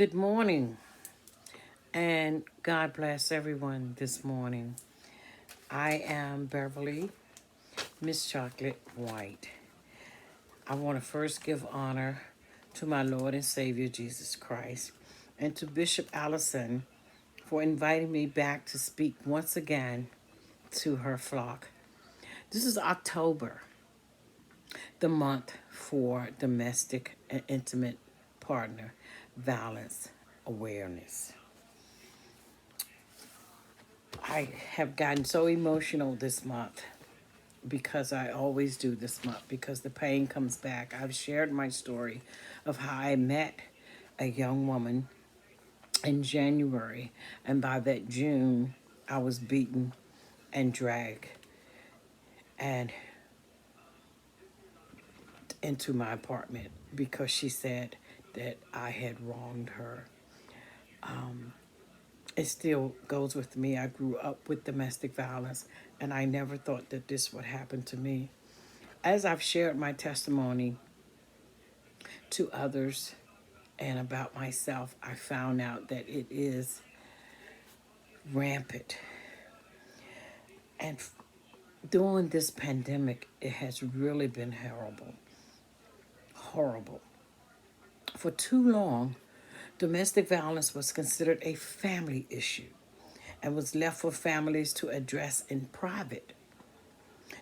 Good morning, and God bless everyone this morning. I am Beverly, Miss Chocolate White. I want to first give honor to my Lord and Savior Jesus Christ and to Bishop Allison for inviting me back to speak once again to her flock. This is October, the month for domestic and intimate partner violence awareness. I have gotten so emotional this month because I always do this month because the pain comes back. I've shared my story of how I met a young woman in January, and by that June, I was beaten and dragged and into my apartment because she said that I had wronged her. It still goes with me. I grew up with domestic violence, and I never thought that this would happen to me. As I've shared my testimony to others and about myself, I found out that it is rampant. And during this pandemic, it has really been horrible. Horrible. For too long, domestic violence was considered a family issue and was left for families to address in private.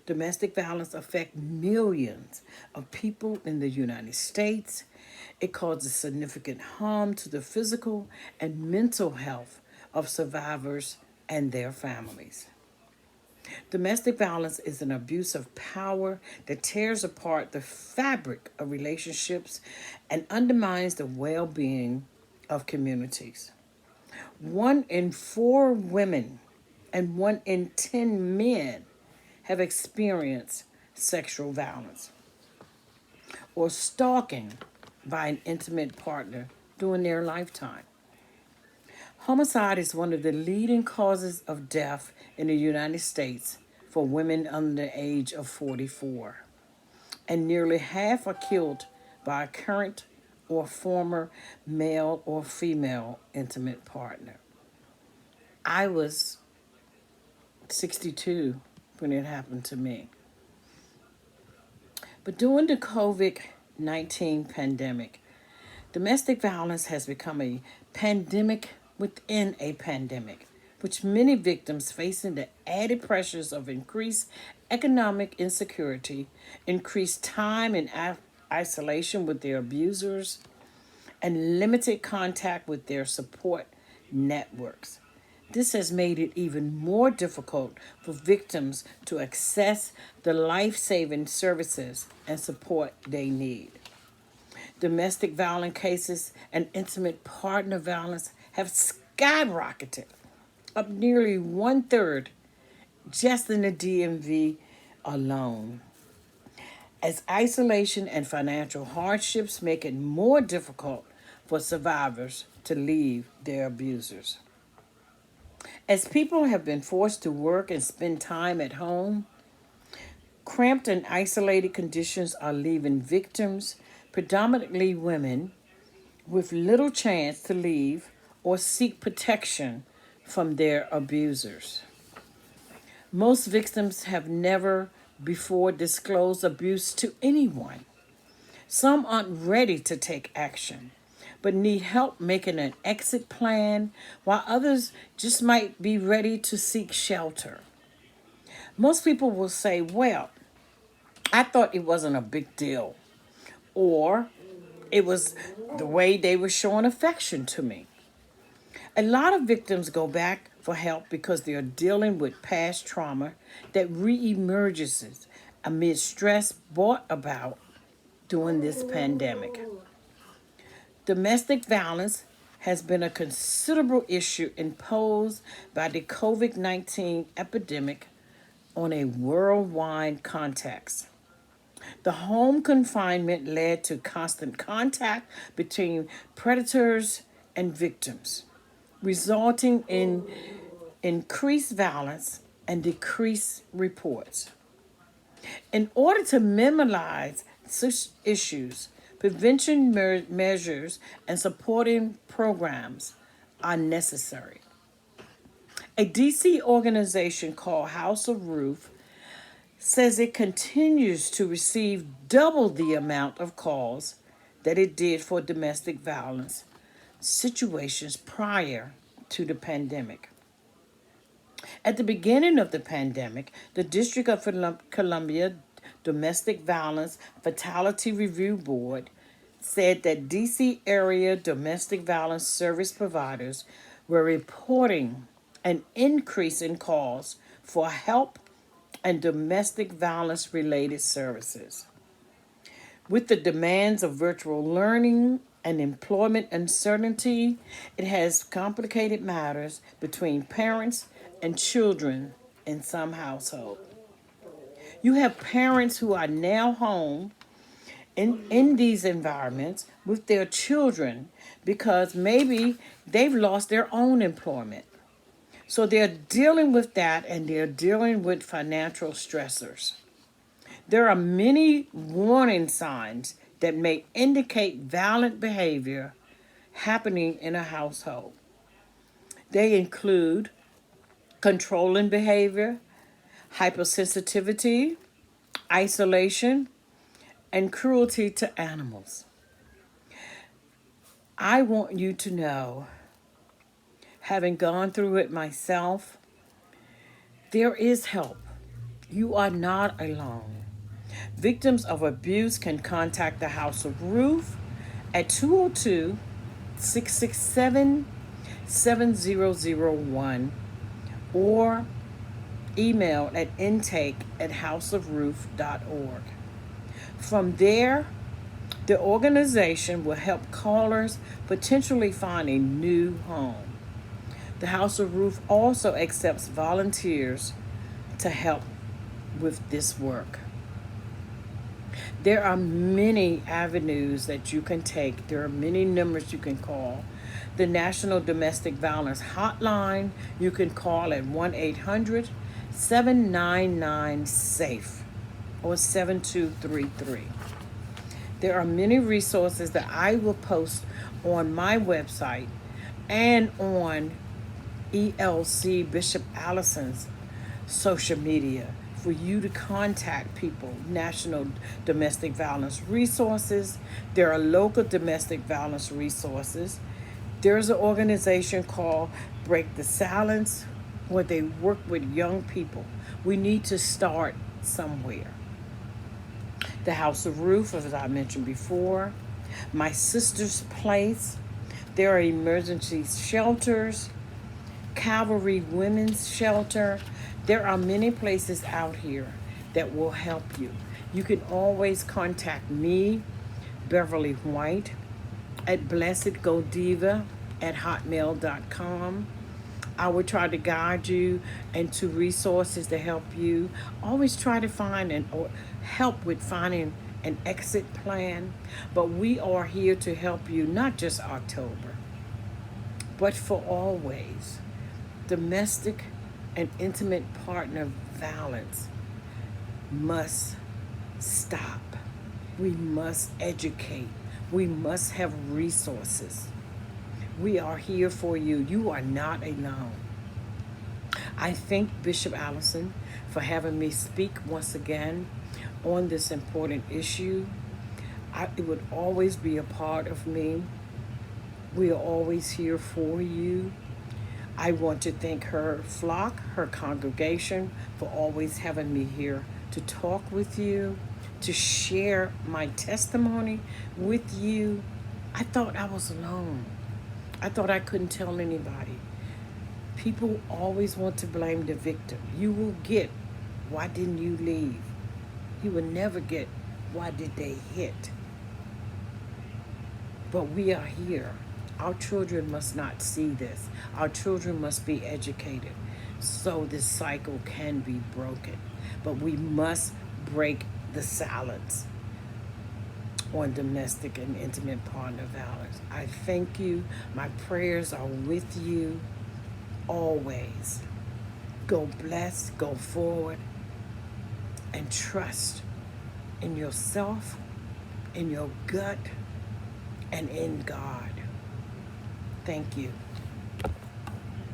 Domestic violence affects millions of people in the United States. It causes significant harm to the physical and mental health of survivors and their families. Domestic violence is an abuse of power that tears apart the fabric of relationships and undermines the well being of communities. 1 in 4 women and 1 in 10 men have experienced sexual violence or stalking by an intimate partner during their lifetime. Homicide is one of the leading causes of death in the United States for women under the age of 44, and nearly half are killed by a current or former male or female intimate partner. I was 62 when it happened to me. But during the COVID-19 pandemic, domestic violence has become a pandemic within a pandemic, which many victims facing the added pressures of increased economic insecurity, increased time in isolation with their abusers, and limited contact with their support networks. This has made it even more difficult for victims to access the life saving services and support they need. Domestic violence cases and intimate partner violence have skyrocketed, up nearly 1/3 just in the DMV alone, as isolation and financial hardships make it more difficult for survivors to leave their abusers. As people have been forced to work and spend time at home, cramped and isolated conditions are leaving victims, predominantly women, with little chance to leave or seek protection from their abusers. Most victims have never before disclosed abuse to anyone. Some aren't ready to take action, but need help making an exit plan, while others just might be ready to seek shelter. Most people will say, well, I thought it wasn't a big deal, or it was the way they were showing affection to me. A lot of victims go back for help because they are dealing with past trauma that reemerges amid stress brought about during this pandemic. Domestic violence has been a considerable issue imposed by the COVID-19 epidemic on a worldwide context. The home confinement led to constant contact between predators and victims, resulting in increased violence and decreased reports. In order to minimize such issues, Prevention measures and supporting programs are necessary. A DC organization called House of Roof says it continues to receive double the amount of calls that it did for domestic violence situations prior to the pandemic. At the beginning of the pandemic, the District of Columbia Domestic Violence Fatality Review Board said that DC area domestic violence service providers were reporting an increase in calls for help and domestic violence related services. With the demands of virtual learning and employment uncertainty, it has complicated matters between parents and children in some households. You have parents who are now home in these environments with their children because maybe they've lost their own employment. So they're dealing with that and they're dealing with financial stressors. There are many warning signs that may indicate violent behavior happening in a household. They include controlling behavior, hypersensitivity, isolation, and cruelty to animals. I want you to know, having gone through it myself, there is help. You are not alone. Victims of abuse can contact the House of Roof at 202 667 7001 or email at intake@houseofroof.org. From there, the organization will help callers potentially find a new home. The House of Roof also accepts volunteers to help with this work. There are many avenues that you can take. There are many numbers you can call. The National Domestic Violence Hotline, you can call at 1-800-799-SAFE or 7233. There are many resources that I will post on my website and on ELC Bishop Allison's social media for you to contact people. National Domestic Violence Resources. There are local domestic violence resources. There's an organization called Break the Silence where they work with young people. We need to start somewhere. The House of Roof, as I mentioned before. My Sister's Place. There are emergency shelters. Calvary Women's Shelter. There are many places out here that will help you. You can always contact me, Beverly White, at blessedgodiva@hotmail.com. I will try to guide you into resources to help you. Always try to find or help with finding an exit plan. But we are here to help you, not just October, but for always. Domestic and intimate partner violence must stop. We must educate. We must have resources. We are here for you. You are not alone. I thank Bishop Allison for having me speak once again on this important issue. It would always be a part of me. We are always here for you. I want to thank her flock, her congregation, for always having me here to talk with you, to share my testimony with you. I thought I was alone. I thought I couldn't tell anybody. People always want to blame the victim. You will get, why didn't you leave? You will never get, why did they hit? But we are here. Our children must not see this. Our children must be educated so this cycle can be broken. But we must break the silence on domestic and intimate partner violence. I thank you. My prayers are with you always. Go blessed, go forward, and trust in yourself in your gut and in God. Thank you.